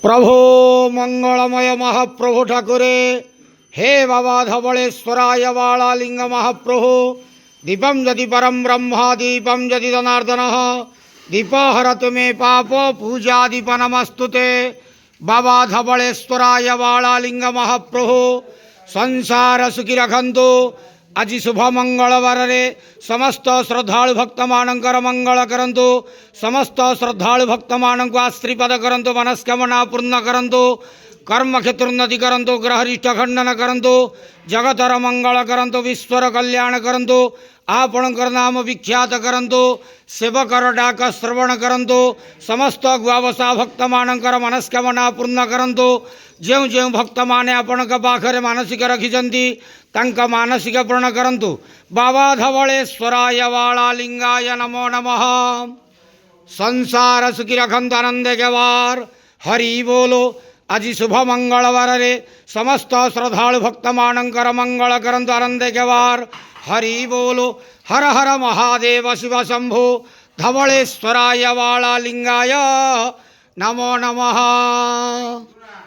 प्रभो मंगलमय महाप्रभु ठाकुरे हे बाबा धवलेश्वराय बालालिंग महाप्रभु दीपम यदि परम ब्रह्म दीपम यदि जनार्दन दीपहरतु मे पाप पूजा दीप नमस्तुते बाबा धवलेश्वराय बालालिंग महाप्रभु संसार सुखी रखंतु। आज शुभ मंगलवार समस्त श्रद्धालु भक्त मानकर मंगल करंतु। समस्त श्रद्धालु भक्त मान को आश्रीपद करंतु। मनस्कामना पूर्ण करंतु। कर्म क्षेत्र उन्नति करंतु। ग्रहरिष्ठ खंडन करंतु। जगतर मंगल करंतु। विश्वर कल्याण करंतु। आपणकर नाम विख्यात करंतु। सेवकर डाक श्रवण करंतु। समस्त गुआवसा भक्त मानकर मनस्कामना पूर्ण करंतु। जो जो भक्त माने आपण पाखरे मानसिक रखिछंती तांका मानसिक पूर्ण करंतु। बाबा धवलेश्वराय बालालिंगाय नमो नमः। संसार सुखी रखंतु आनंद गवार हरि बोलो। आज शुभ मंगलवार समस्त श्रद्धालु भक्त मानकर मंगल करंतु आनंद गवार हरि बोलो। हर हर महादेव शिव शंभो धवलेश्वराय बालालिंगाय नमो नमः।